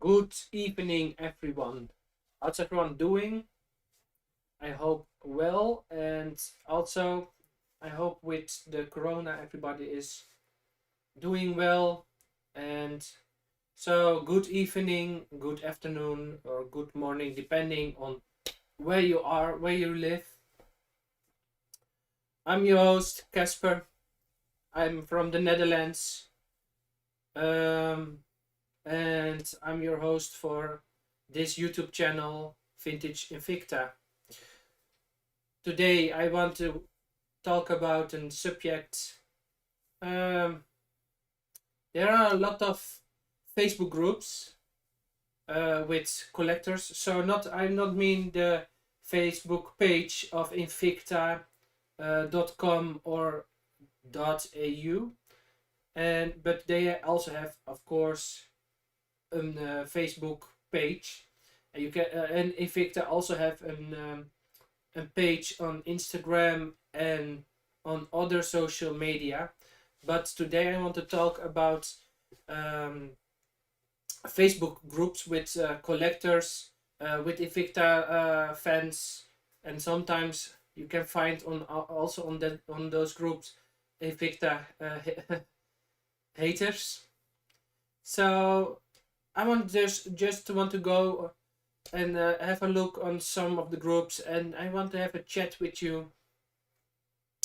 Good evening, everyone. How's everyone doing? I hope well, and also I hope with the corona everybody is doing well. And so, good evening, good afternoon, or good morning, depending on where you are, where you live. I'm your host, Casper. I'm from the Netherlands. Um, and I'm your host for this YouTube channel, Vintage Invicta. Today I want to talk about a subject. Um, there are a lot of Facebook groups with collectors. So I'm not mean the Facebook page of Invicta.com or .au, but they also have, of course, a Facebook page, and you can and Invicta also have a page on Instagram and on other social media. But today I want to talk about Facebook groups with collectors, with Invicta fans, and sometimes you can find also on those groups Invicta haters. So I want just want to go and have a look on some of the groups, and I want to have a chat with you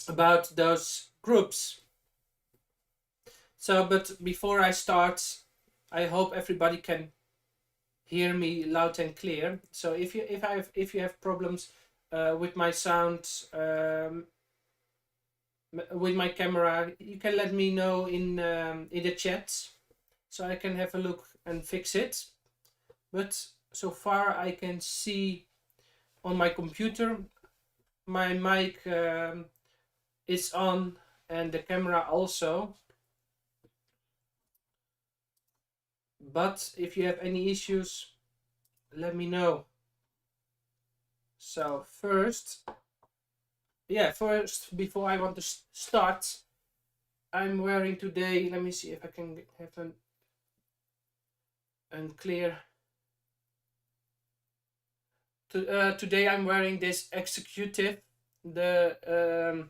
about those groups. So, but before I start, I hope everybody can hear me loud and clear. So if you have problems with my sound, with my camera, you can let me know in the chat, so I can have a look and fix it. But so far I can see on my computer my mic is on, and the camera also. But if you have any issues, let me know. So first, before I want to start, I'm wearing today, let me see if I can have an unclear. Today I'm wearing this executive. It's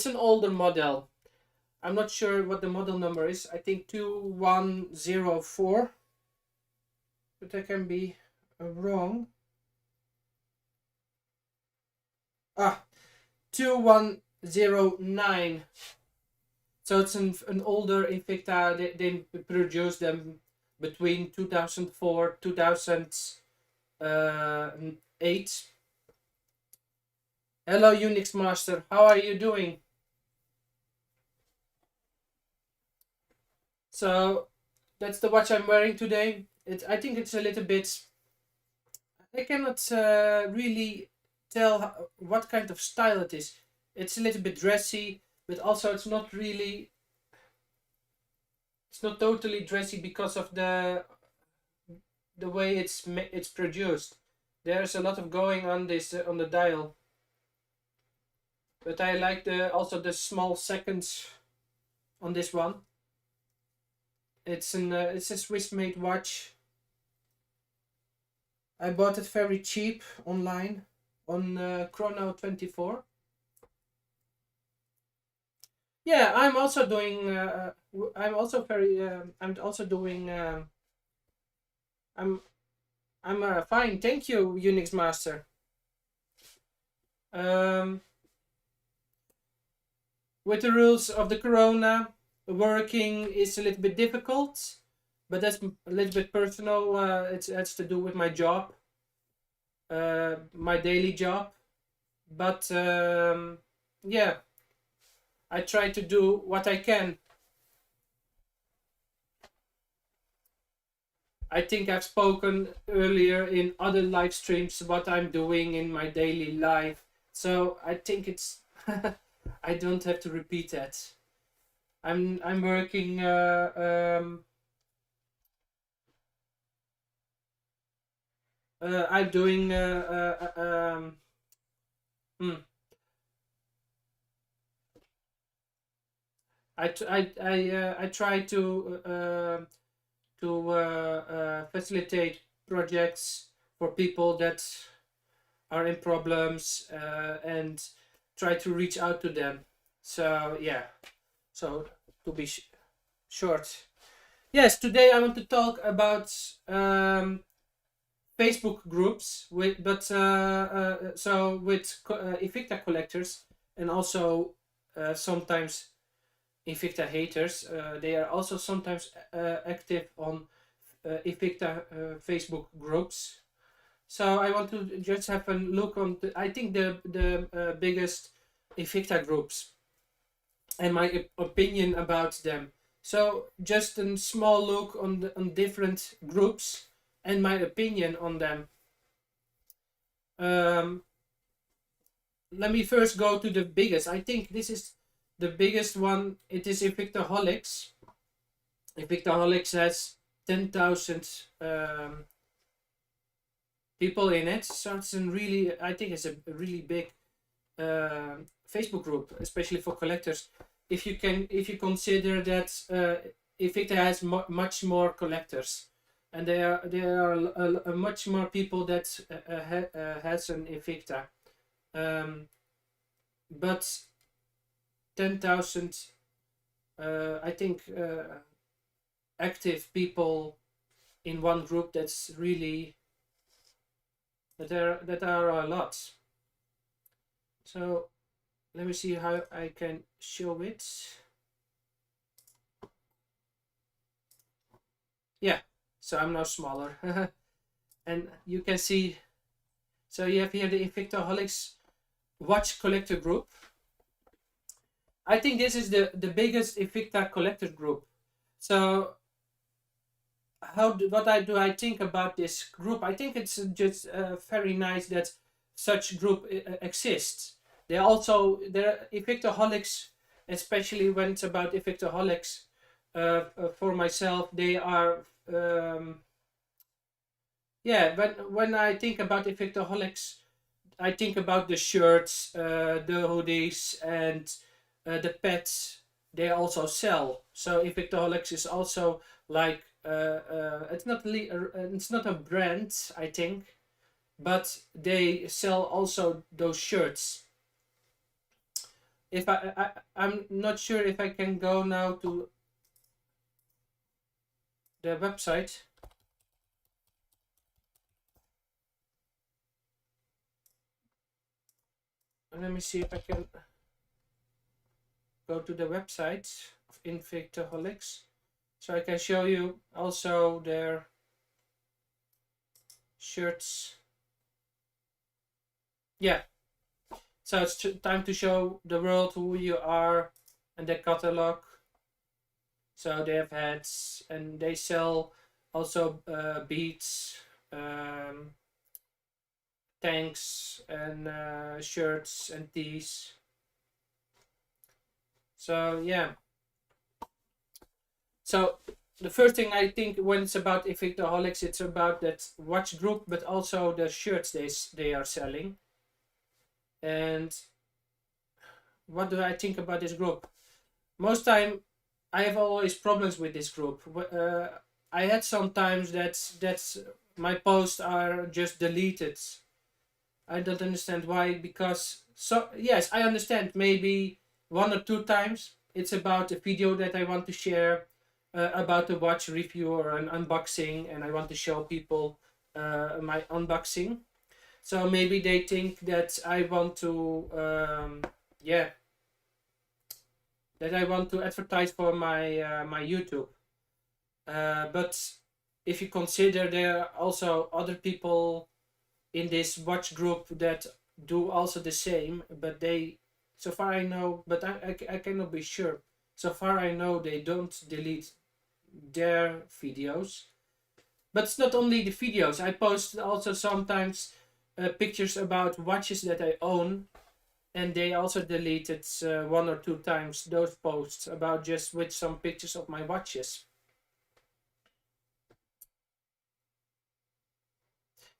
an older model. I'm not sure what the model number is. I think 2104, but I can be wrong. 2109. So it's an older Invicta. They produced them between 2004 2008. Hello, Unix Master. How are you doing? So that's the watch I'm wearing today. I think it's a little bit. I cannot really tell what kind of style it is. It's a little bit dressy, but also it's not really. It's not totally dressy because of the way it's produced. There's a lot of going on this on the dial. But I like also the small seconds on this one. It's a Swiss made watch. I bought it very cheap online on Chrono24. Yeah, I'm also doing. I'm also very. I'm also doing. I'm fine. Thank you, Unix Master. With the rules of the corona, working is a little bit difficult, but that's a little bit personal. It has to do with my job, my daily job. But yeah, I try to do what I can. I think I've spoken earlier in other live streams what I'm doing in my daily life. So I think it's I don't have to repeat that. I'm working I'm doing I try facilitate projects for people that are in problems, and try to reach out to them. So yeah, so to be short, yes, today I want to talk about Facebook groups with, but so with Invicta collectors, and also sometimes Invicta haters. They are also sometimes active on Invicta Facebook groups. So I want to just have a look on I think the biggest Invicta groups and my opinion about them. So just a small look on different groups and my opinion on them. Um, Let me first go to the biggest. I think this is the biggest one. It is Invictaholics. Invictaholics has 10,000 people in it, so it's a really, I think it's a really big Facebook group, especially for collectors. If you consider that Invicta has much more collectors, and there are much more people that has an Invicta, but 10,000, I think, active people in one group. That's really that are a lot. So let me see how I can show it. Yeah, so I'm now smaller. And you can see, so you have here the Invictaholics watch collector group. I think this is the biggest Invicta collector group. So what do I think about this group? I think it's just very nice that such group exists. They're Invictaholics, especially when it's about Invictaholics. For myself, they are yeah. When I think about Invictaholics, I think about the shirts, the hoodies, and the pets. They also sell. So Invictaholics is also like it's not a brand, I think, but they sell also those shirts. If I'm not sure if I can go now to the website. Let me see if I can go to the website of Invictaholics, so I can show you also their shirts. Yeah, so it's time to show the world who you are and the catalog. So they have hats and they sell also beads, tanks, and shirts and tees. So yeah. So the first thing I think when it's about Invictaholics, it's about that watch group, but also the shirts they are selling. And what do I think about this group? Most time, I have always problems with this group. I had sometimes that my posts are just deleted. I don't understand why. Because so yes, I understand maybe one or two times it's about a video that I want to share about a watch review or an unboxing, and I want to show people my unboxing. So maybe they think that I want to yeah, that I want to advertise for my YouTube. But if you consider there are also other people in this watch group that do also the same, but they, so far I know, but I cannot be sure. So far I know they don't delete their videos. But it's not only the videos. I post also sometimes pictures about watches that I own, and they also deleted one or two times those posts about just with some pictures of my watches.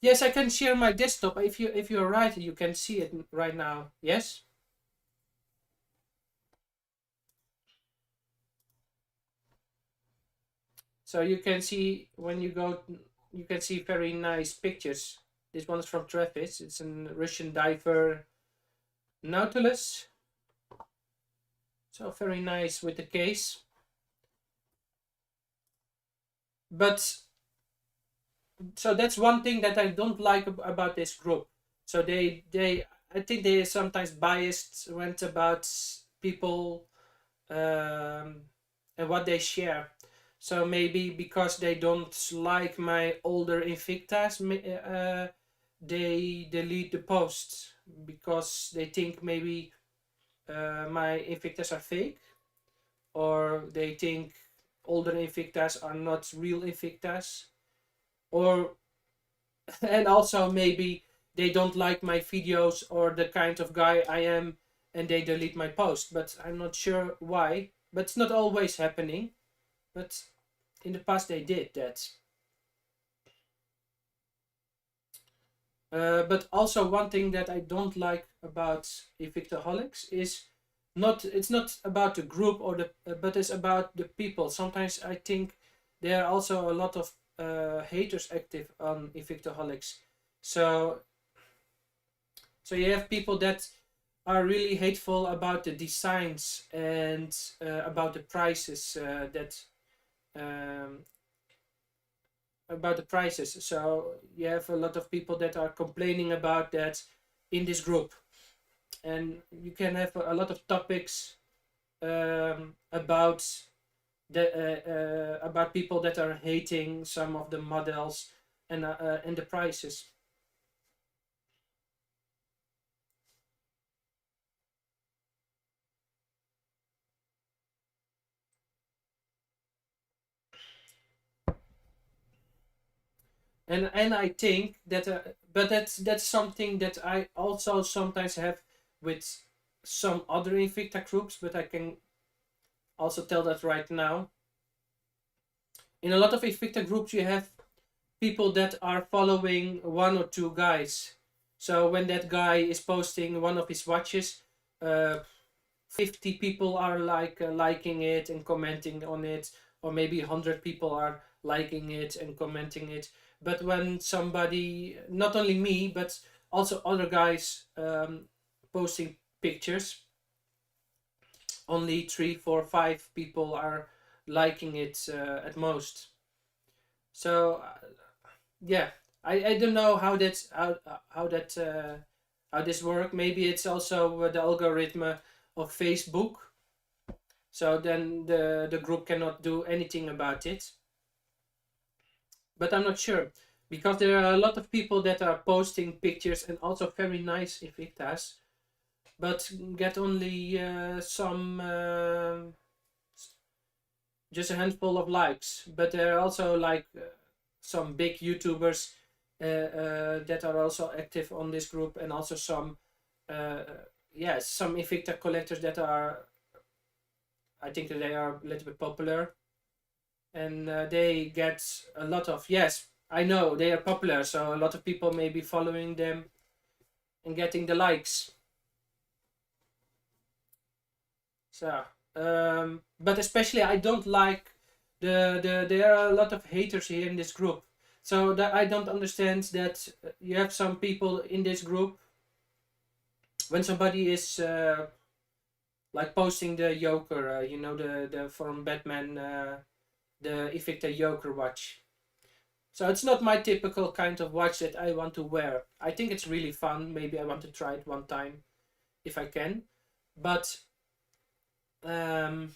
Yes, I can share my desktop. If you're right, you can see it right now. Yes. So you can see when you go, you can see very nice pictures. This one is from Travis. It's a Russian diver Nautilus. So very nice with the case. But so that's one thing that I don't like about this group. So they I think they sometimes biased went about people and what they share. So maybe because they don't like my older Invictas, they delete the posts because they think maybe my Invictas are fake, or they think older Invictas are not real Invictas, or and also maybe they don't like my videos or the kind of guy I am, and they delete my post. But I'm not sure why. But it's not always happening. But in the past they did that. But also one thing that I don't like about Evictaholics is it's not about the group or the but it's about the people. Sometimes I think there are also a lot of haters active on Evictaholics. So you have people that are really hateful about the designs and about the prices um, about the prices. So you have a lot of people that are complaining about that in this group, and you can have a lot of topics about about people that are hating some of the models and the prices. And I think that but that's something that I also sometimes have with some other Invicta groups, but I can also tell that right now. In a lot of Invicta groups, you have people that are following one or two guys. So when that guy is posting one of his watches, 50 people are liking it and commenting on it, or maybe 100 people are liking it and commenting it. But when somebody, not only me, but also other guys posting pictures, only 3, 4, 5 people are liking it at most. So yeah, I don't know how that's how that how this work. Maybe it's also the algorithm of Facebook. So then the group cannot do anything about it. But I'm not sure, because there are a lot of people that are posting pictures and also very nice Invictas, but get only some just a handful of likes. But there are also like some big YouTubers that are also active on this group, and also some some Invicta collectors that are, I think that they are a little bit popular, and they get a lot of, yes, I know they are popular, so a lot of people may be following them and getting the likes. So but especially I don't like there are a lot of haters here in this group. So that I don't understand that you have some people in this group, when somebody is like posting the Joker, the from Batman, the Invicta Joker watch. So it's not my typical kind of watch that I want to wear. I think it's really fun. Maybe I want to try it one time if I can. But um,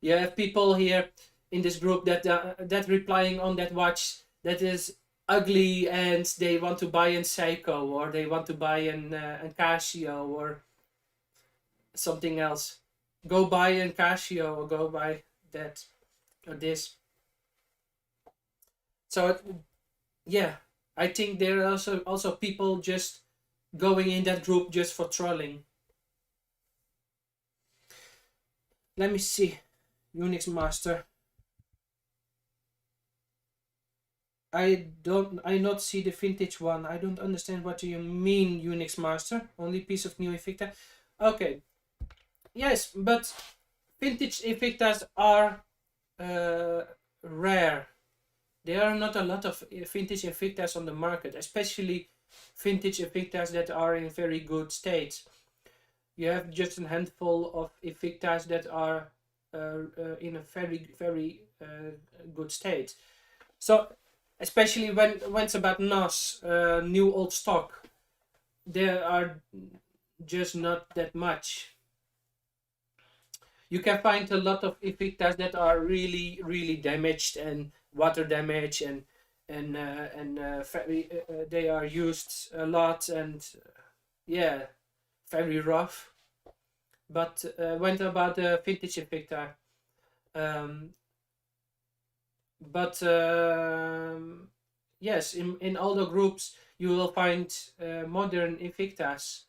you have people here in this group that replying on that watch that is ugly, and they want to buy an Seiko, or they want to buy an Casio or something else. Go buy an Casio, or go buy that or this. So yeah, I think there are also people just going in that group just for trolling. Let me see. Unix master. I not see the vintage one. I don't understand what you mean, Unix master. Only piece of new Invicta. Okay. yes, but vintage Invictas are rare. There are not a lot of vintage Invictas on the market, especially vintage Invictas that are in very good state. You have just a handful of Invictas that are in a very good state. So, especially when it's about NOS, new old stock, there are just not that much. You can find a lot of Invictas that are really damaged and water damage and very they are used a lot and yeah, very rough. But when about the vintage Invicta, um, but yes, in all the groups you will find modern Invictas,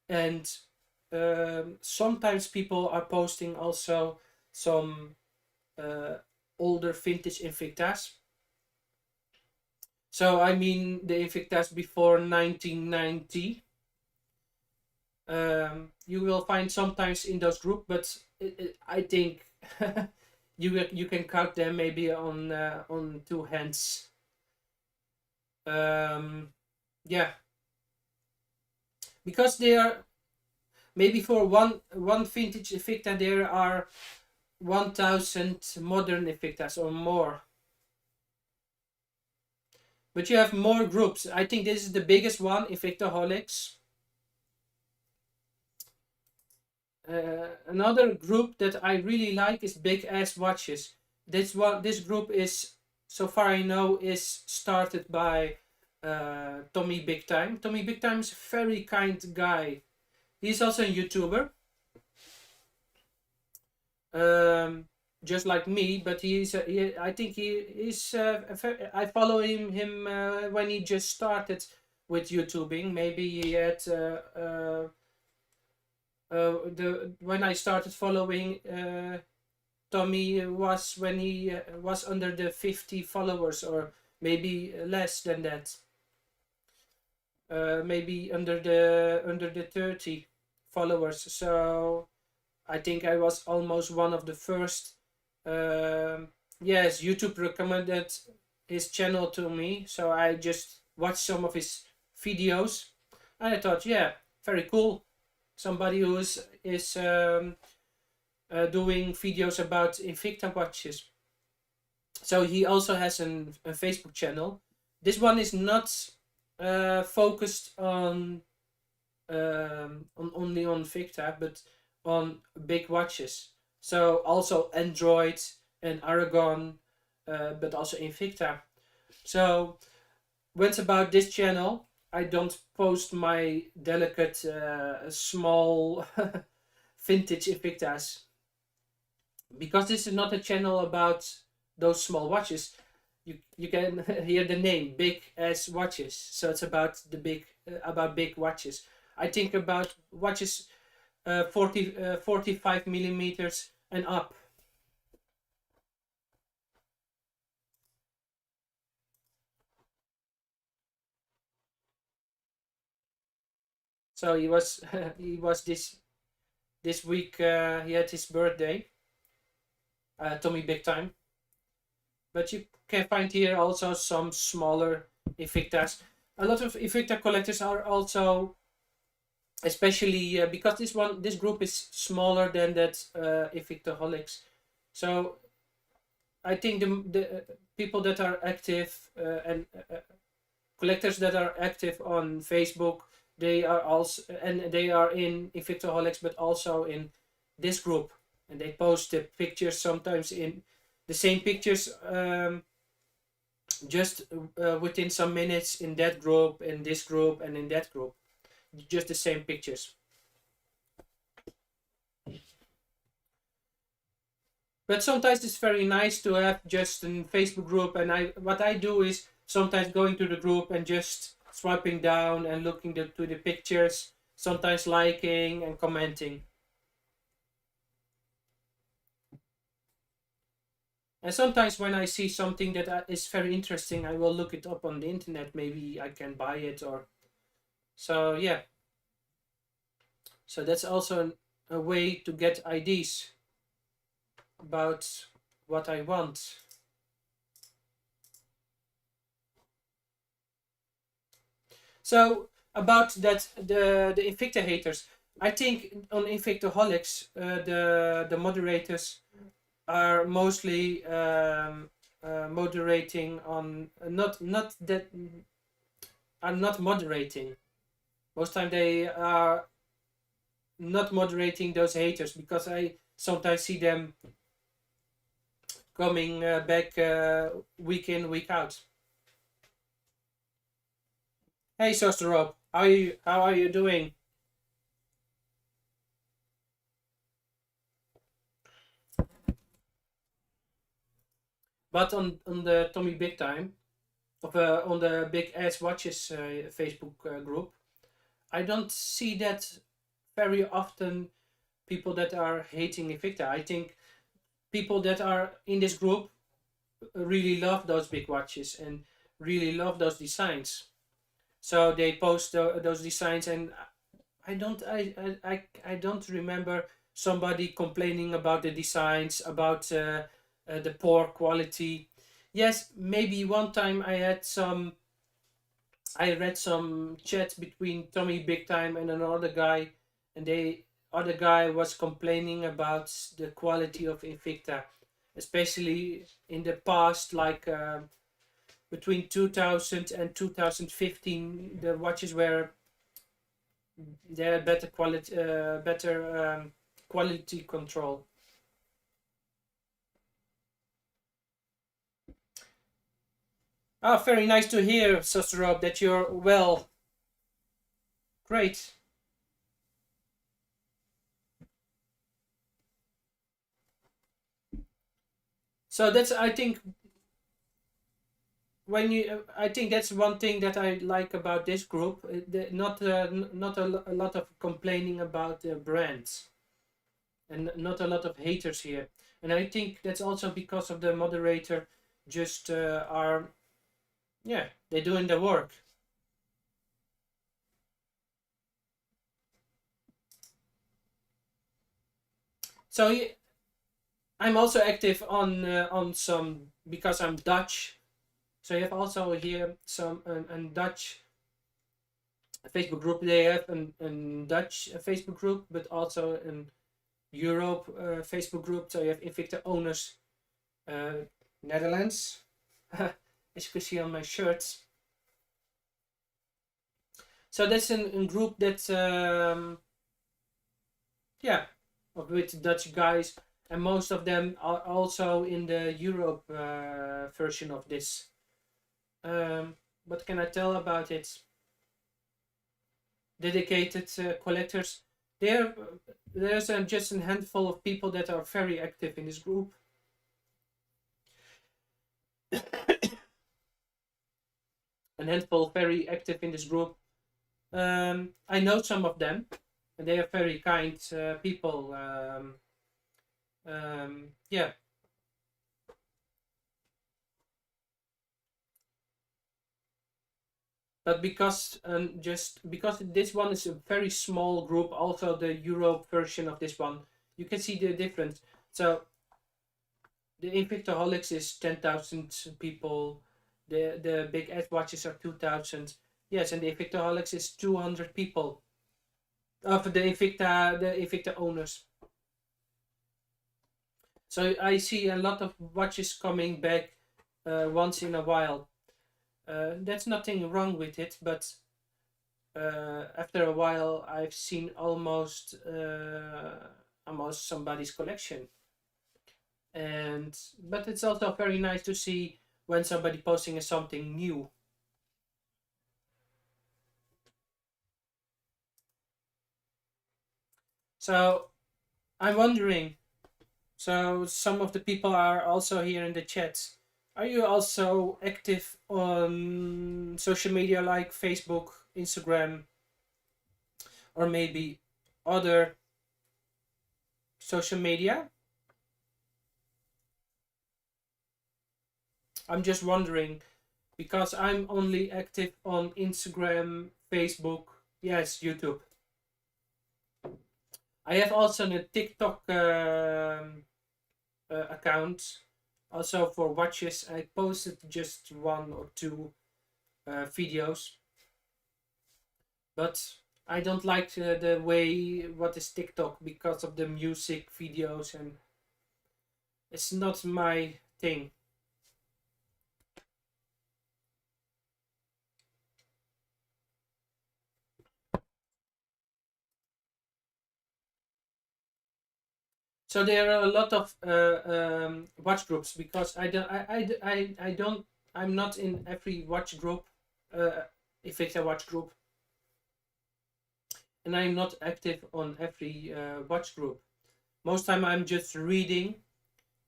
and sometimes people are posting also some uh, older vintage Invictas. So I mean the Invictas before 1990. You will find sometimes in those groups, but I think you can count them maybe on two hands. Yeah, because they are maybe for one vintage Invicta there are 1,000 modern Invictas or more. But you have more groups. I think this is the biggest one, Invictaholics. Another group that I really like is Big Ass Watches. This group is, so far I know, is started by Tommy Big Time. Tommy Big Time is a very kind guy. He's also a YouTuber. Just like me, but I think he is. I follow him when he just started with YouTubing. Maybe he had when I started following Tommy was when he was under the 50 followers, or maybe less than that. Maybe under the 30 followers. So I think I was almost one of the first. Yes, YouTube recommended his channel to me, so I just watched some of his videos, and I thought, yeah, very cool. Somebody who is doing videos about Invicta watches. So he also has a Facebook channel. This one is not focused on only on Invicta, but on big watches. So also Android and Aragon, but also Invicta. So when it's about this channel, I don't post my delicate small vintage Invictas, because this is not a channel about those small watches. You can hear the name, Big Ass Watches. So it's about the big watches. I think about watches 45 millimeters and up. So he was he was this week. He had his birthday. Tommy Big Time. But you can find here also some smaller Invictas. A lot of Invicta collectors are also, especially because this group is smaller than that Invictaholics. So I think the people that are active and collectors that are active on Facebook, they are also, and they are in Invictaholics, but also in this group, and they post the pictures sometimes in the same pictures, just within some minutes in that group, in this group, and in that group, just the same pictures. But sometimes it's very nice to have just a Facebook group, and what I do is sometimes going to the group and just swiping down and looking to the pictures, sometimes liking and commenting. And sometimes when I see something that is very interesting, I will look it up on the internet. Maybe I can buy it, or so. Yeah. So that's also a way to get ideas about what I want. So about that, the Invicta haters, I think on Invictaholics, the moderators are mostly moderating on not that are not moderating. Most time they are not moderating those haters, because I sometimes see them coming back week in, week out. Hey, Sister Rob, how are you doing? But on the Tommy Big Time, on the Big Ass Watches Facebook group, I don't see that very often. People that are hating Invicta. I think people that are in this group really love those big watches and really love those designs. So they post those designs, and I don't remember somebody complaining about the designs, about the poor quality. Yes, maybe one time I read some chat between Tommy Big Time and another guy, and they other guy was complaining about the quality of Invicta, especially in the past, like between 2000 and 2015, the watches were they had better quality control. Ah, very nice to hear, Sister Rob, that you're well. Great. So that's I think when you I think that's one thing that I like about this group. Not not a lot of complaining about the brands, and not a lot of haters here. And I think that's also because of the moderator just are, yeah, they're doing the work. So I'm also active on some, because I'm Dutch. So you have also here some an Dutch Facebook group. They have an Dutch Facebook group, but also an Europe Facebook group. So you have Invicta owners Netherlands, as you can see on my shirts. So that's a group that yeah, with Dutch guys, and most of them are also in the Europe version of this. What can I tell about it? Dedicated collectors. There's just a handful of people that are very active in this group. A handful very active in this group. I know some of them, and they are very kind people. Yeah. But just because this one is a very small group, also the Europe version of this one, you can see the difference. So the Invictaholics is 10,000 people. The big Ed watches are 2,000. Yes, and the Invictaholics is 200 people. Of the Invicta owners. So I see a lot of watches coming back once in a while. That's nothing wrong with it, but after a while, I've seen almost somebody's collection. And but it's also very nice to see when somebody posting something new. So I'm wondering. So some of the people are also here in the chat. Are you also active on social media like Facebook, Instagram, or maybe other social media? I'm just wondering, because I'm only active on Instagram, Facebook, yes, YouTube. I have also a TikTok account, also for watches. I posted just one or two videos, but I don't like the way what is TikTok because of the music videos, and it's not my thing. So there are a lot of watch groups because I don't, I'm not in every watch group, uh, if it's a watch group, and I'm not active on every watch group. Most time I'm just reading,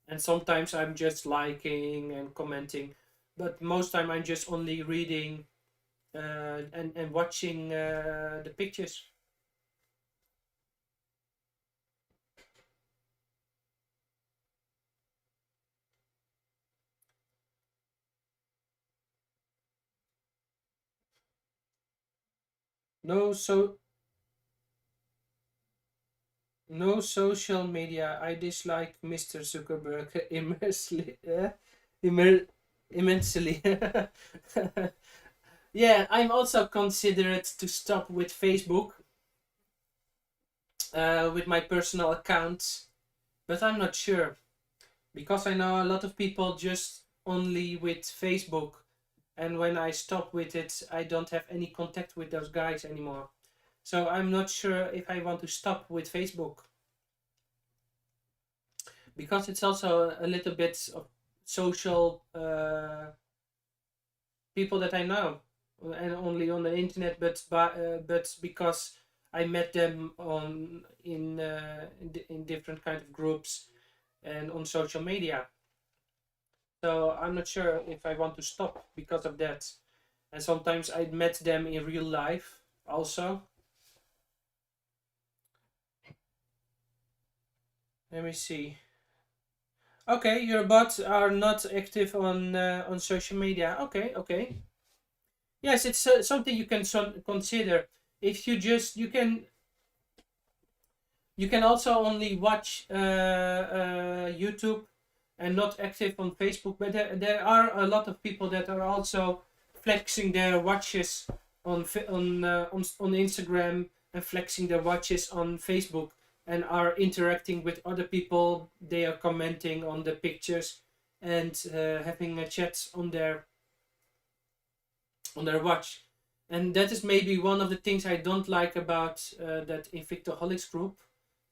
and sometimes I'm just liking and commenting, but most time I'm just only reading and watching the pictures. No, so no social media. I dislike Mr. Zuckerberg immensely. Immer- immensely. Yeah, I'm also considered to stop with Facebook, with my personal account, but I'm not sure because I know a lot of people just only with Facebook, and when I stop with it, I don't have any contact with those guys anymore. So I'm not sure if I want to stop with Facebook because it's also a little bit of social people that I know, and only on the internet, but because I met them on in different kind of groups and on social media. So I'm not sure if I want to stop because of that. And sometimes I met them in real life also. Let me see. Okay, your bots are not active on social media. Okay, okay. Yes, it's something you can consider. If you just you can also only watch YouTube and not active on Facebook. But there are a lot of people that are also flexing their watches on Instagram and flexing their watches on Facebook and are interacting with other people. They are commenting on the pictures and having a chat on their watch. And that is maybe one of the things I don't like about that Invictaholics group.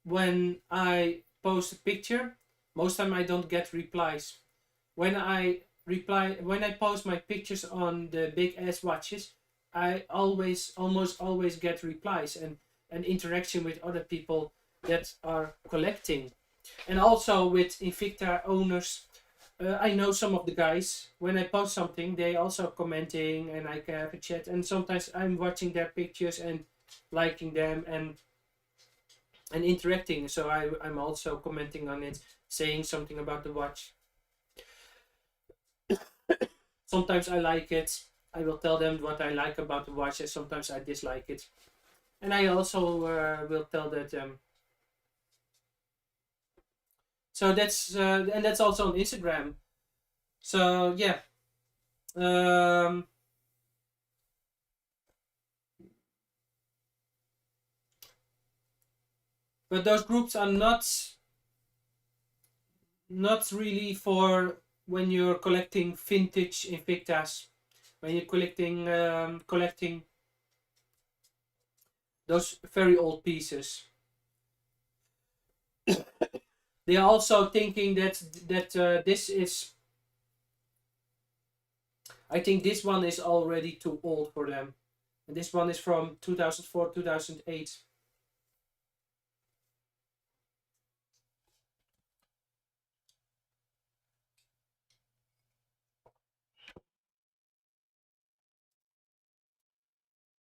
When I post a picture, most time I don't get replies. When I post my pictures on the big ass watches, I almost always get replies and interaction with other people that are collecting, and also with Invicta owners. I know some of the guys. When I post something, they also commenting, and I can have a chat. And sometimes I'm watching their pictures and liking them and interacting. So I'm also commenting on it, saying something about the watch. Sometimes I like it. I will tell them what I like about the watch, and sometimes I dislike it. And I also will tell that. So that's and that's also on Instagram. So yeah. Um, but those groups are not really for when you're collecting vintage Invictas, when you're collecting those very old pieces. They are also thinking that this is. I think this one is already too old for them, and this one is from 2004 2008.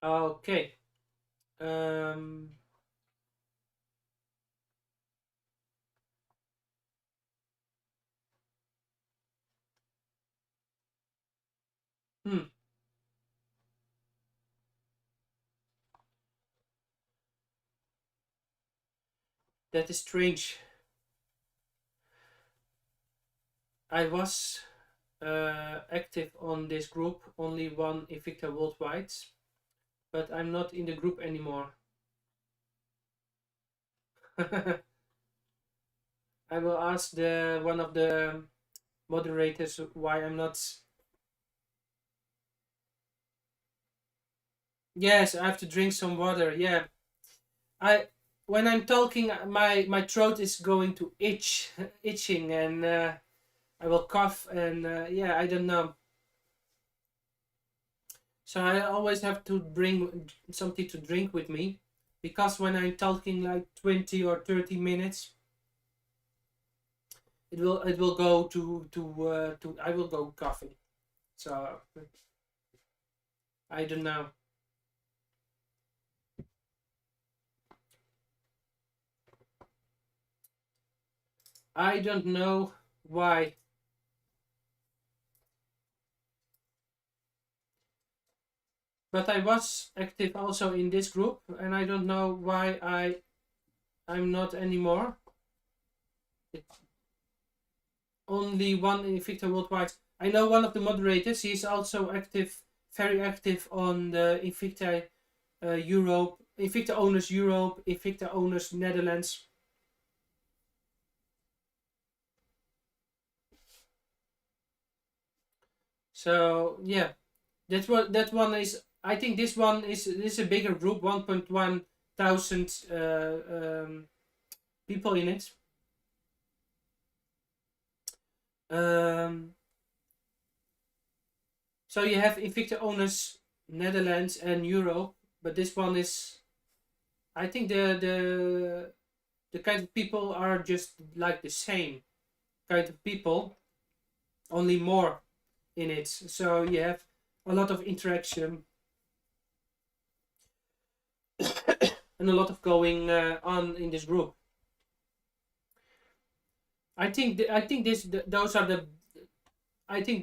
Okay. Um. Hmm. That is strange. I was active on this group, only one Invicta worldwide, but I'm not in the group anymore. I will ask the one of the moderators why I'm not. Yes, I have to drink some water. Yeah, I when I'm talking, my throat is going to itching, and I will cough, and yeah, I don't know. So I always have to bring something to drink with me, because when I'm talking like 20 or 30 minutes, it will go to I will go coughing. So I don't know. I don't know why. But I was active also in this group, and I don't know why I'm not anymore. It, only one Invicta worldwide. I know one of the moderators. He's also active, very active on the Invicta Europe, Invicta Owners Europe, Invicta Owners Netherlands. So yeah, that one is. I think this one is a bigger group, 1.1 thousand people in it. So you have Invicta Owners Netherlands and Europe, but this one is. I think the kind of people are just like the same kind of people, only more in it. So you have a lot of interaction and a lot of going on in this group. I think those are the. I think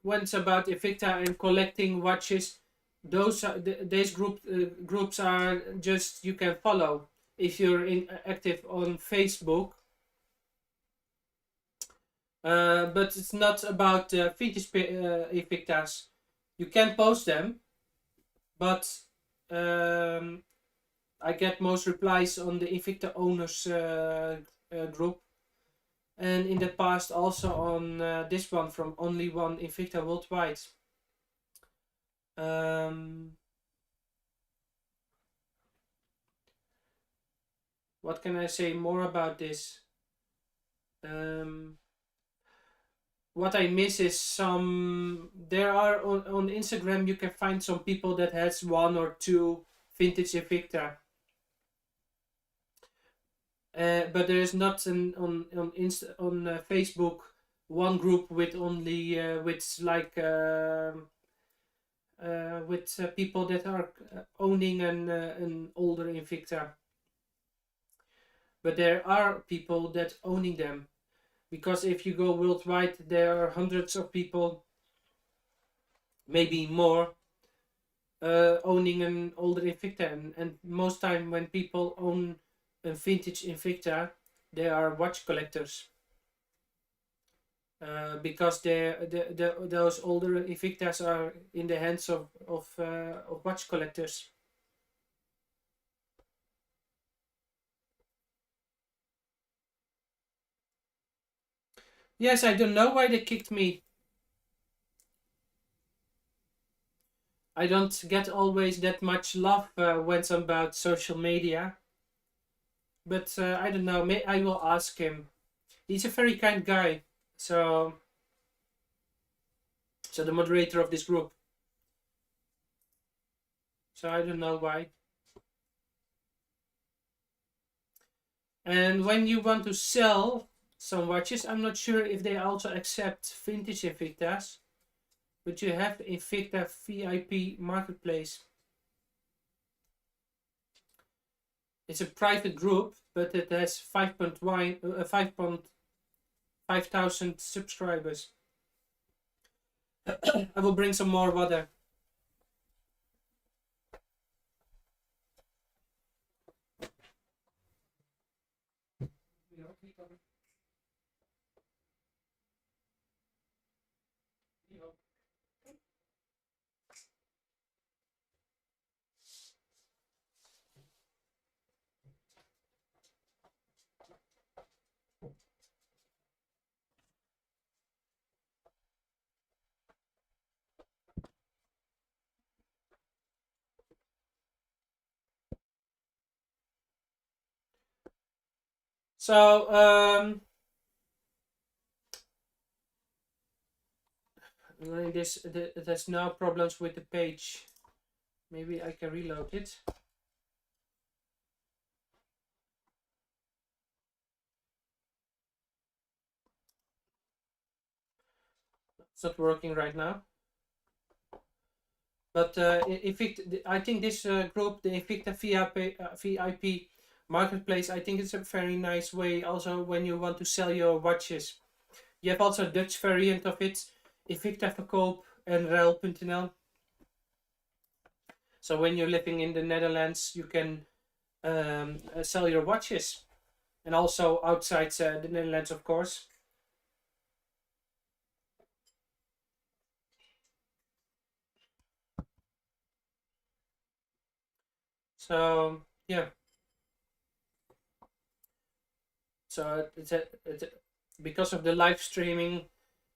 when it's about Invicta and collecting watches, those are these groups are just you can follow if you're active on Facebook. But it's not about vintage Invictas. You can post them, but I get most replies on the Invicta owners group, and in the past also on this one from only one Invicta worldwide. What can I say more about this? What I miss is some. There are on Instagram you can find some people that has one or two vintage Invicta. But there is not on Facebook one group with only with like with people that are owning an older Invicta. But there are people that owning them, because if you go worldwide, there are hundreds of people, maybe more, owning an older Invicta, and most time when people own a vintage Invicta, they are watch collectors. Because those older Invictas are in the hands of watch collectors. Yes, I don't know why they kicked me. I don't get always that much love when it's about social media. But I don't know. I will ask him. He's a very kind guy. So the moderator of this group. So I don't know why. And when you want to sell some watches, I'm not sure if they also accept vintage Invictas, but you have Invicta VIP Marketplace. It's a private group, but it has 5.5 thousand subscribers. I will bring some more water. So there's no problems with the page. Maybe I can reload it. It's not working right now. But I think this group, the Invicta VIP marketplace, I think it's a very nice way. Also, when you want to sell your watches, you have also a Dutch variant of it, Invicta Verkoop en Ruil.nl. So when you're living in the Netherlands, you can sell your watches, and also outside the Netherlands, of course. So yeah. So because of the live streaming,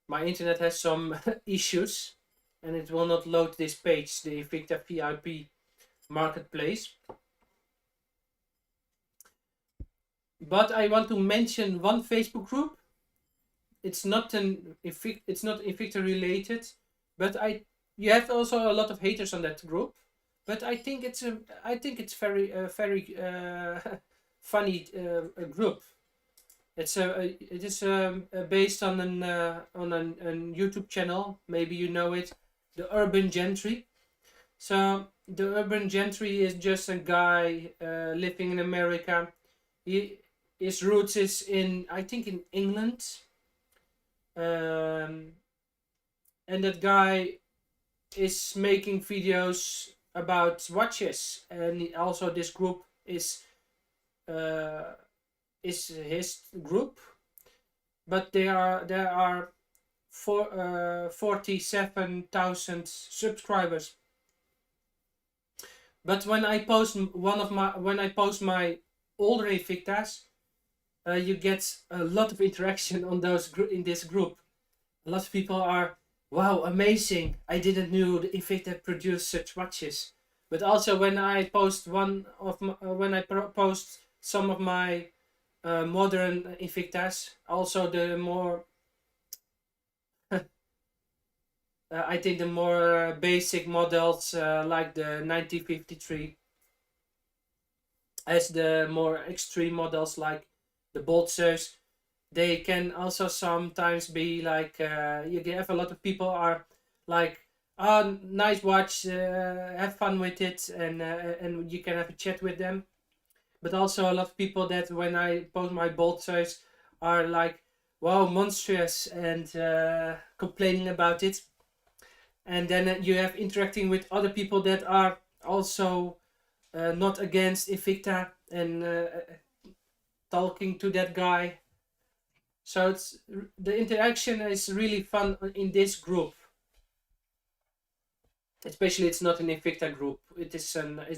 my internet has some issues, and it will not load this page, the Invicta VIP marketplace. But I want to mention one Facebook group. It's not Invicta related, but you have also a lot of haters on that group. But I think it's very funny group. It is based on an YouTube channel. Maybe you know it, the Urban Gentry. So the Urban Gentry is just a guy living in America. His roots is I think in England. And that guy is making videos about watches, and also this group is his group, but there are 47,000 subscribers. But when I post my older Invictas, you get a lot of interaction on in this group. A lot of people are, wow, amazing! I didn't know the Invicta produced such watches. But also when I post post some of my modern Invictas, also the more I think the more basic models like the 1953, as the more extreme models like the Boltzers, they can also sometimes be like you have a lot of people are like, oh, nice watch, have fun with it, and you can have a chat with them. But also a lot of people that when I post my Boltzers are like, wow, monstrous, and complaining about it. And then you have interacting with other people that are also not against Invicta, and talking to that guy. So the interaction is really fun in this group. Especially, it's not an Invicta group. It's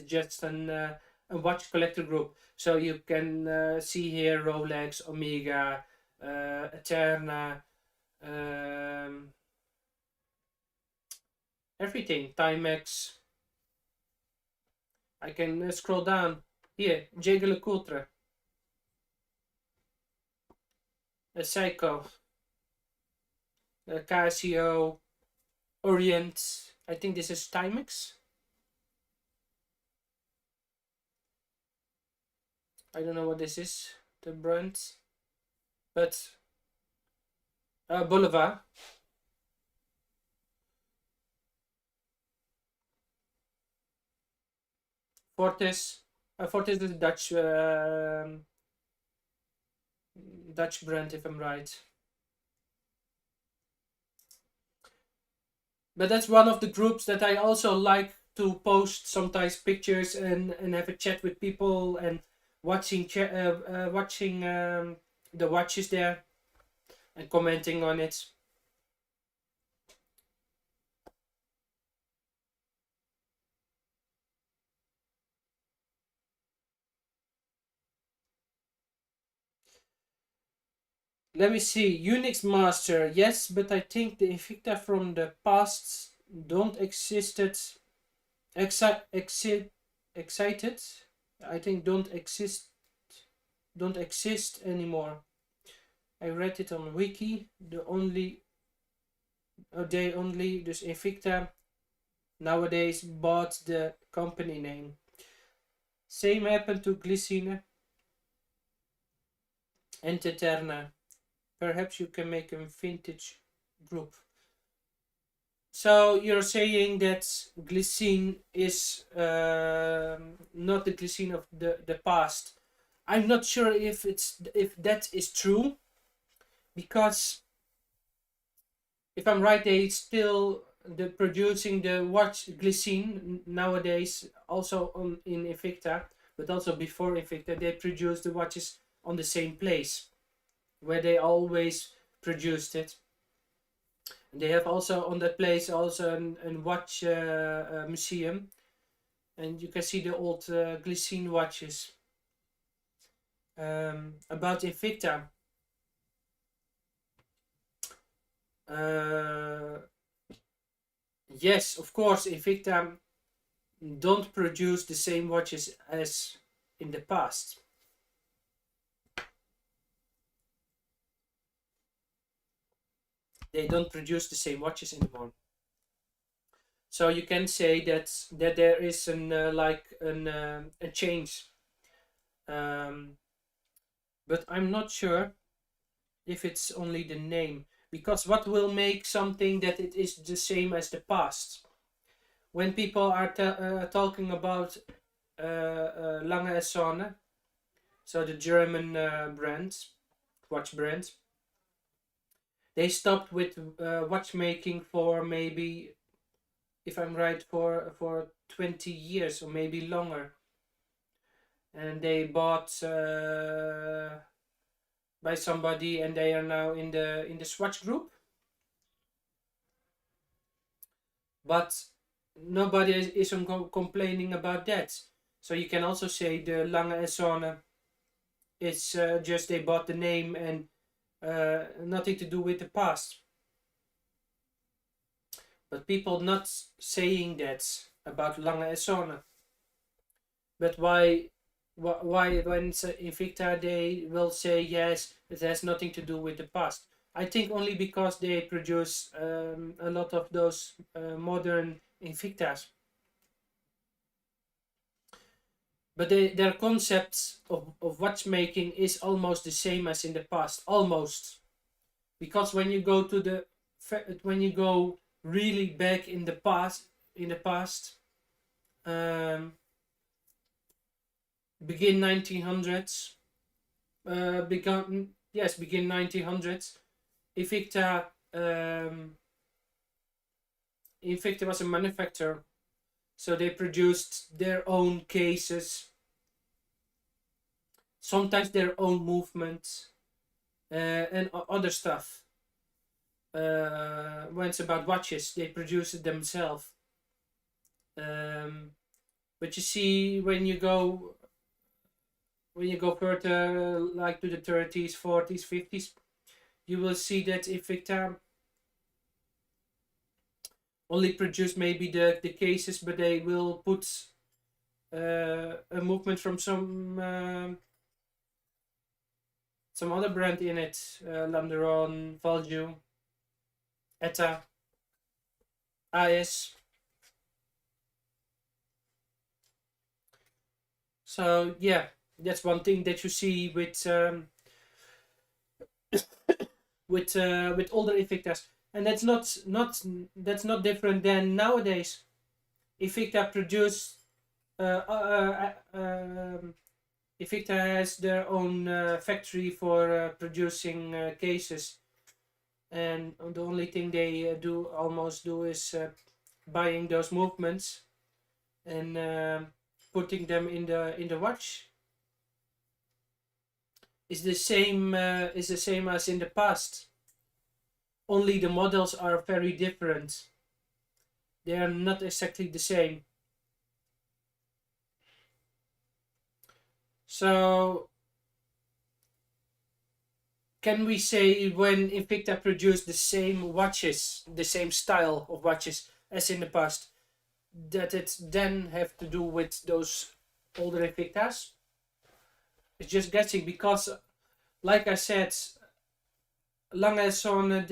just a watch collector group. So you can see here Rolex, Omega, Eterna, everything. Timex. I can scroll down here. Jaeger LeCoultre, Seiko, Casio, Orient. I think this is Timex. I don't know what this is, the brand, but Boulevard. Fortis. Fortis is a Dutch brand, if I'm right. But that's one of the groups that I also like to post sometimes pictures and have a chat with people, and watching the watches there and commenting on it. Let me see. Unix master, yes, but I think the Invicta from the past don't existed. Excited. I think don't exist anymore. I read it on wiki. They only, dus Invicta nowadays bought the company name. Same happened to Glycine and Teterna. Perhaps you can make a vintage group. So you're saying that glycine is not the glycine of the past. I'm not sure if that is true, because if I'm right, they still producing the watch glycine nowadays, also in Invicta, but also before Invicta, they produce the watches on the same place where they always produced it. And they have also on that place also a watch museum, and you can see the old glycine watches. About Invicta, yes, of course, Invicta don't produce the same watches as in the past. They don't produce the same watches anymore. So you can say that there is a change. But I'm not sure if it's only the name, because what will make something that it is the same as the past? When people are talking about Lange Sonne, so the German watch brand, they stopped with watchmaking for maybe, if I'm right, for 20 years or maybe longer. And they bought by somebody, and they are now in the Swatch group. But nobody is complaining about that. So you can also say the Lange Sonne, it's just they bought the name and nothing to do with the past. But people not saying that about Lange Sonne. But why when it's Invicta they will say yes, it has nothing to do with the past? I think only because they produce a lot of those modern Invictas. But their concept of watchmaking is almost the same as in the past, almost. Because when you go really back in the past, begin 1900s, begin 1900s, Invicta was a manufacturer, so they produced their own cases, sometimes their own movements, and other stuff. When it's about watches, they produce it themselves. But you see, when you go further, like to the 30s, 40s, 50s, you will see that Invicta only produce maybe the cases, but they will put a movement from some other brand in it, Landeron, Valju, Etta, AS. So yeah, that's one thing that you see with older Invictas, and that's not different than nowadays. Invicta Invicta has their own factory for producing cases, and the only thing they almost do is buying those movements and putting them in the watch. is the same as in the past. Only the models are very different. They are not exactly the same. So can we say when Invicta produced the same watches, the same style of watches as in the past, that it then have to do with those older Invictas? It's just guessing because, like I said, Lange Zone,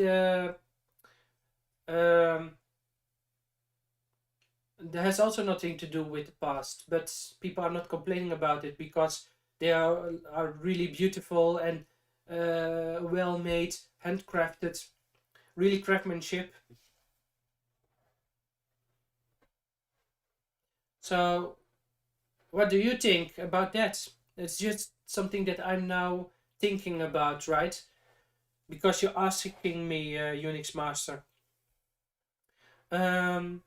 that has also nothing to do with the past, but people are not complaining about it because they are really beautiful and well made, handcrafted, really craftsmanship. So, what do you think about that? It's just something that I'm now thinking about, right? Because you're asking me, Unix Master. Um,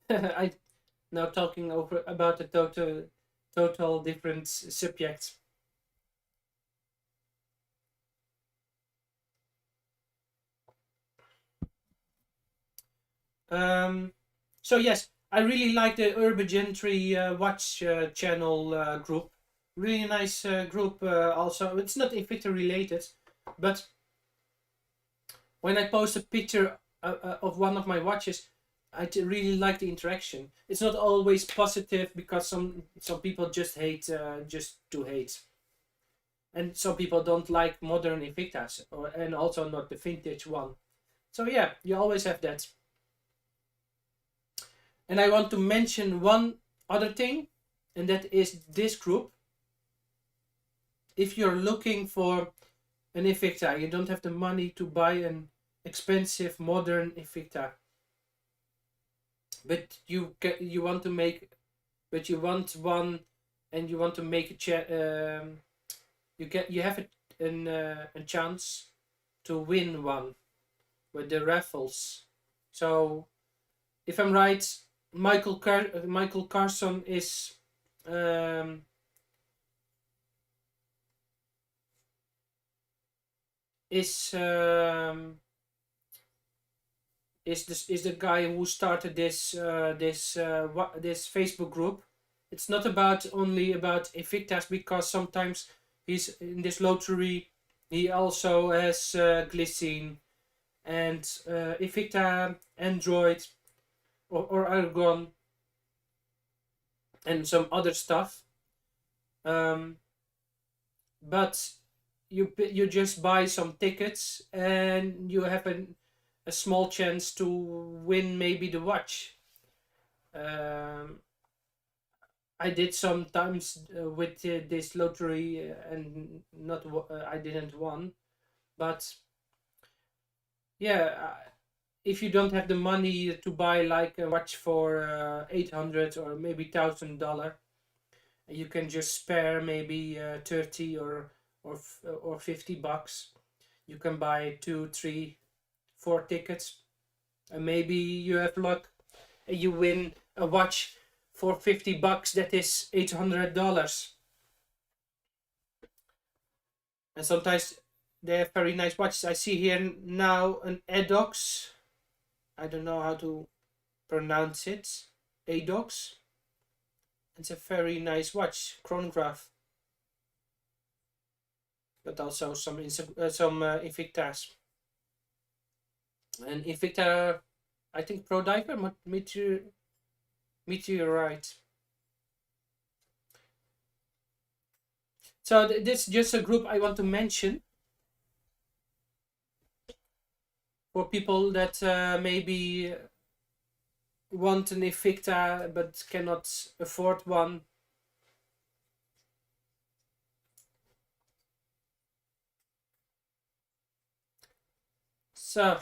I now talking over about a total different subject. Um, so yes, I really like the Urban Gentry Watch channel group. Really nice group. Also, it's not Invicta related, but when I post a picture of one of my watches, really like the interaction. It's not always positive because some people just hate just to hate, and some people don't like modern Invictas, and also not the vintage one. So yeah, you always have that. And I want to mention one other thing, and that is this group. If you're looking for an Invicta, you don't have the money to buy an expensive modern Invicta, but you want to make, but you want one, and you want to make you have a chance to win one with the raffles. So if I'm right, Michael Carson um, is um, is the guy who started this Facebook group. It's not about only about Invictas because sometimes he's in this lottery. He also has Glycine and Invicta, Android or Argon and some other stuff. Um, but you just buy some tickets and you have a small chance to win maybe the watch. Um, I did sometimes with this lottery and not I didn't won, but yeah, if you don't have the money to buy like a watch for 800 or maybe $1,000, you can just spare maybe 30 or $50. You can buy 2, 3, 4 tickets, and maybe you have luck and you win a watch for $50. That is $800. And sometimes they have very nice watches. I see here now an Adox. I don't know how to pronounce it. Adox. It's a very nice watch, chronograph, but also some Invictas. And Invicta, I think Pro Diver, Meteorite. So this is just a group I want to mention for people that maybe want an Invicta but cannot afford one. So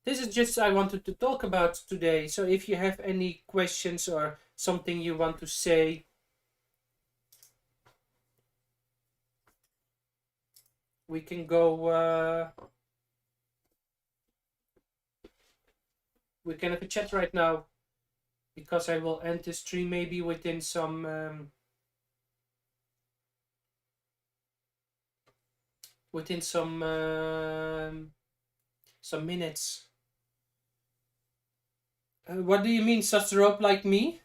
this is just I wanted to talk about today. So if you have any questions or something you want to say, we can go. We can have a chat right now, because I will end the stream maybe within some within some minutes. What do you mean, such a rope like me?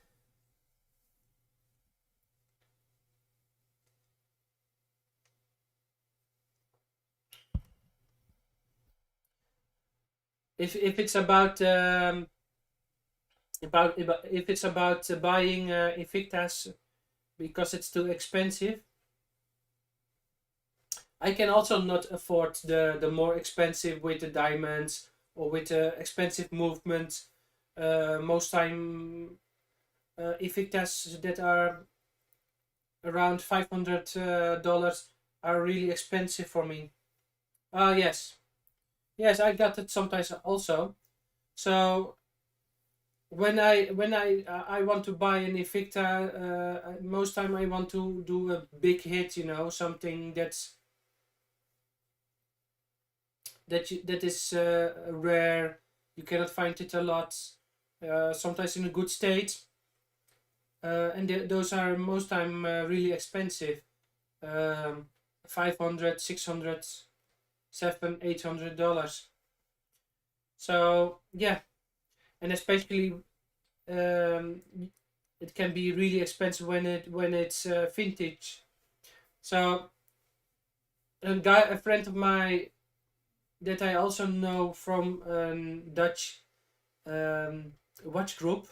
If it's about if it's about buying Invictas because it's too expensive, I can also not afford the more expensive with the diamonds or with the expensive movement. Most time, Invictas that are around $500 are really expensive for me. Yes, yes, I got it sometimes also. So when I want to buy an Invicta, most time I want to do a big hit, something that is rare. You cannot find it a lot. Sometimes in a good state, and those are most time really expensive. Um, 500, 600, $700, $800. So yeah, and especially um, it can be really expensive when it's vintage. So a friend of mine that I also know from Dutch um, watch group,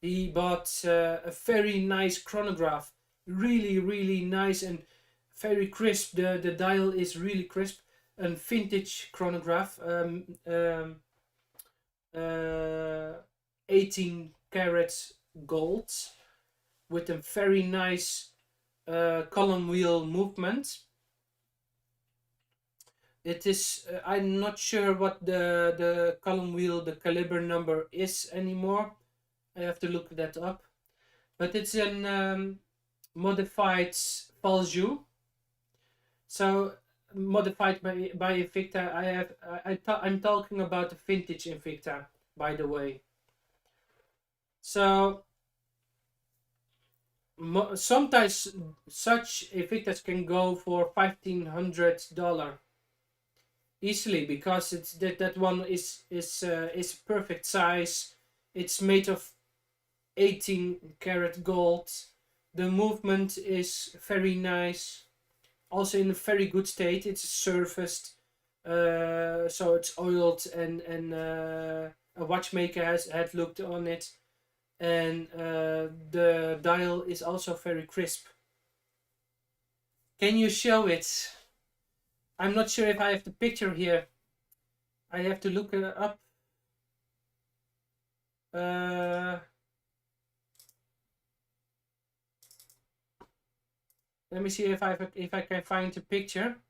he bought a very nice chronograph, really really nice and very crisp. The dial is really crisp, and vintage chronograph, uh, 18 carats gold with a very nice column wheel movement. It is. I'm not sure what the column wheel, the caliber number is anymore. I have to look that up. But it's an modified Valjoux. So modified by Invicta. I'm talking about the vintage Invicta, by the way. So sometimes such Invictas can go for $1,500 easily, because it's that one is perfect size. It's made of 18 karat gold. The movement is very nice, also in a very good state. It's surfaced, so it's oiled, and a watchmaker had looked on it, and the dial is also very crisp. Can you show it? I'm not sure if I have the picture here. I have to look it up. Uh, Let me see if I can find the picture,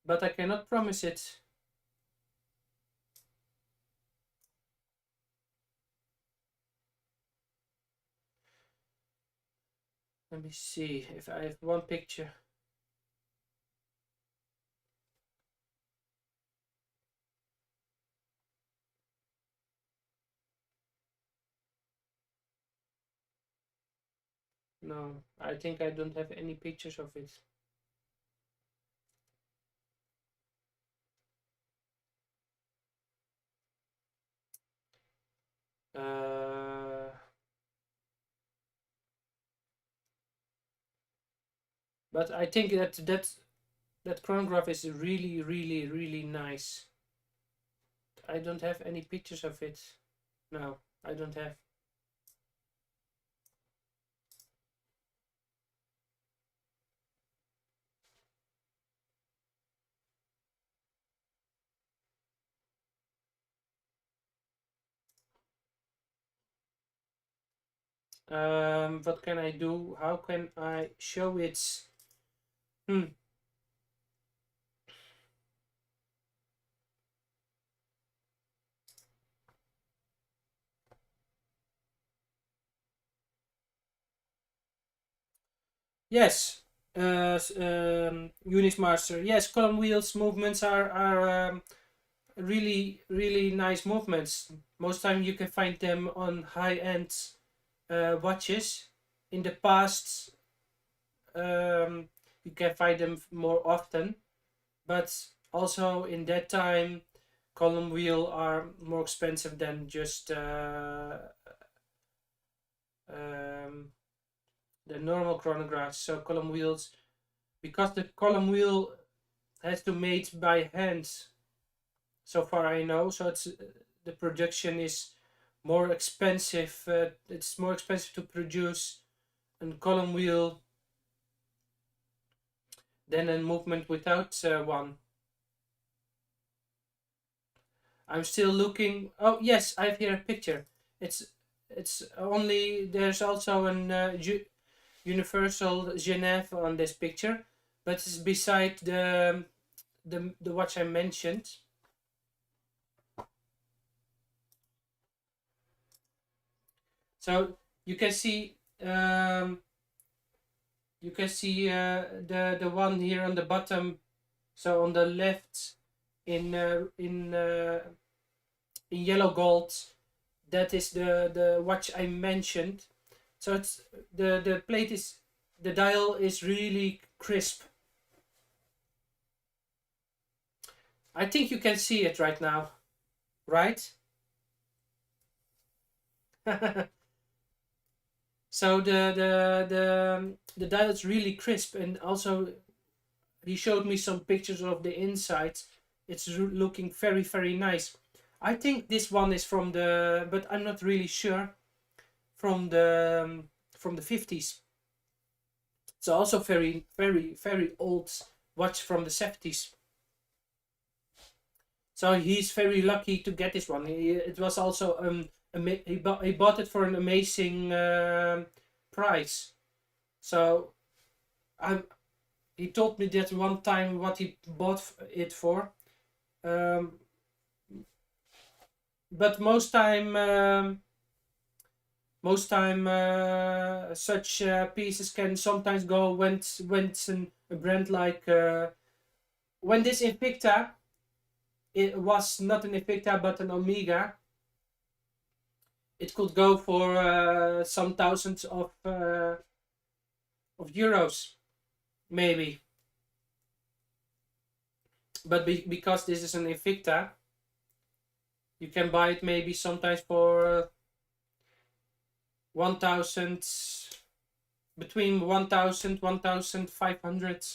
but I cannot promise it. Let me see if I have one picture. No, I think I don't have any pictures of it. But I think that chronograph is really, really, really nice. I don't have any pictures of it. No, I don't have. What can I do? How can I show it? Hmm. Yes. Unix Master. Yes, column wheels movements are really really nice movements. Most time you can find them on high end watches. In the past, um, you can find them more often. But also in that time, column wheel are more expensive than just the normal chronographs. So column wheels, because the column wheel has to made by hand, so far I know. So it's the production is more expensive. It's more expensive to produce a column wheel than a movement without one. I'm still looking. Oh yes, I have here a picture. It's only there's also an Universal Genève on this picture, but it's beside the watch I mentioned. So you can see the one here on the bottom. So on the left in yellow gold, that is the watch I mentioned. So it's the plate is the dial is really crisp. I think you can see it right now, right? So the dial is really crisp, and also he showed me some pictures of the inside. It's looking very very nice. I think this one is from the, but I'm not really sure, from the 50s. It's also very very very old watch from the 70s. So he's very lucky to get this one. It was also he bought it for an amazing price. So he told me that one time what he bought it for. But most time such pieces can sometimes go when it's a brand like when this Invicta, it was not an Invicta but an Omega. It could go for some thousands of euros, maybe. But because this is an Invicta, you can buy it maybe sometimes for 1,000, between 1,000 1,500.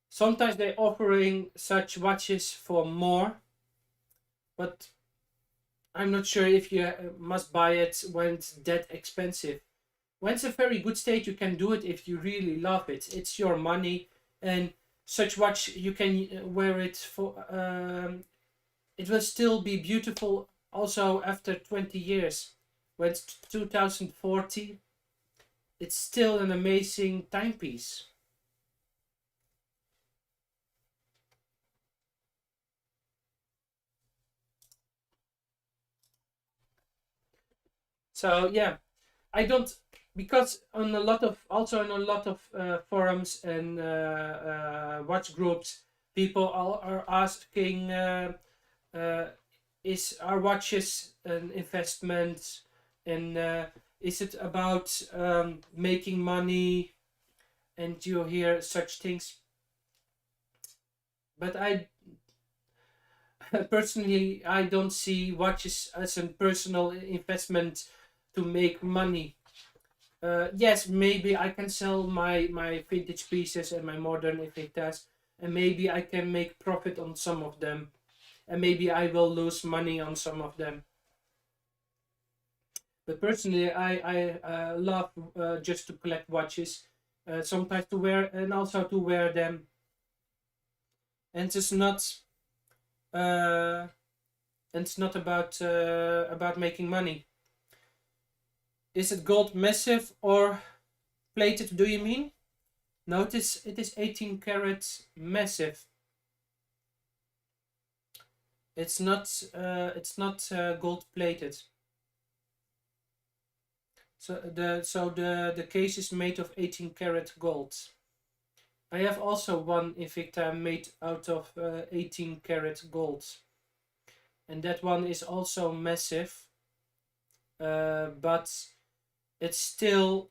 Sometimes they're offering such watches for more, but I'm not sure if you must buy it when it's that expensive. When it's a very good state, you can do it if you really love it. It's your money, and such watch you can wear it for. It will still be beautiful also after 20 years. When it's 2040, it's still an amazing timepiece. So yeah, I don't, because on a lot of forums and watch groups, people are asking, is our watches an investment, and is it about making money, and you hear such things. But I personally, I don't see watches as a personal investment to make money. Yes, maybe I can sell my vintage pieces and my modern Invictas, and maybe I can make profit on some of them, and maybe I will lose money on some of them. But personally, I love just to collect watches, sometimes to wear and also to wear them, and it's not uh, about making money. Is it gold massive or plated? Do you mean? Notice it is 18 karat massive. It's not gold plated. So the case is made of 18 karat gold. I have also one Invicta made out of 18 karat gold, and that one is also massive, but it's still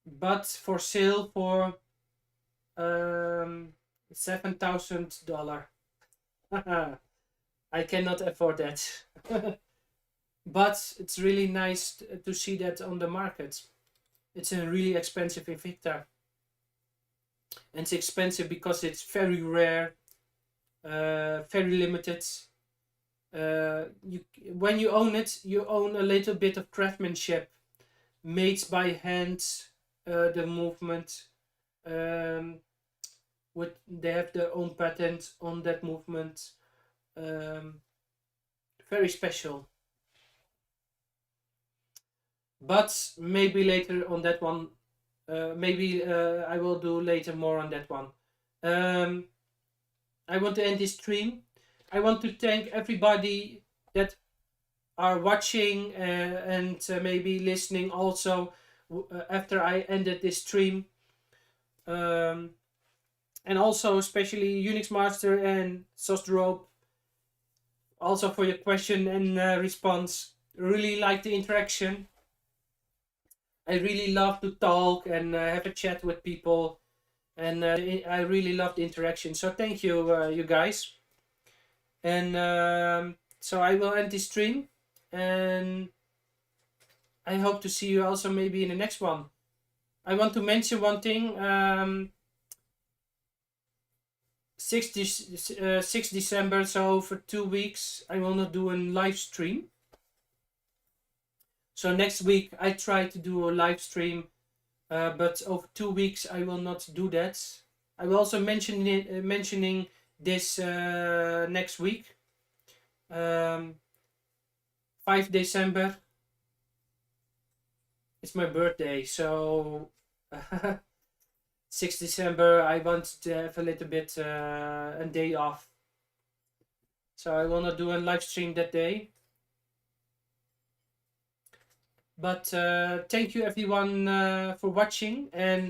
but for sale for $7,000. I cannot afford that. But it's really nice to see that on the market. It's a really expensive Invicta. And it's expensive because it's very rare, very limited. When you own it, you own a little bit of craftsmanship, made by hand, the movement. They have their own patent on that movement. Very special. But maybe later on that one, maybe I will do later more on that one. I want to end this stream. I want to thank everybody that are watching and maybe listening also after I ended this stream. And also especially Unix Master and Sosdrop, also for your question and response. Really like the interaction. I really love to talk and have a chat with people, and I really love the interaction. So thank you, you guys. And so I will end this stream, and I hope to see you also maybe in the next one. I want to mention one thing. 6 December, so for 2 weeks, I will not do a live stream. So next week I try to do a live stream, but over 2 weeks I will not do that. I will also mentioning this next week. 5 December. It's my birthday, so 6 December I want to have a little bit a day off. So I will not do a live stream that day. But thank you everyone for watching, and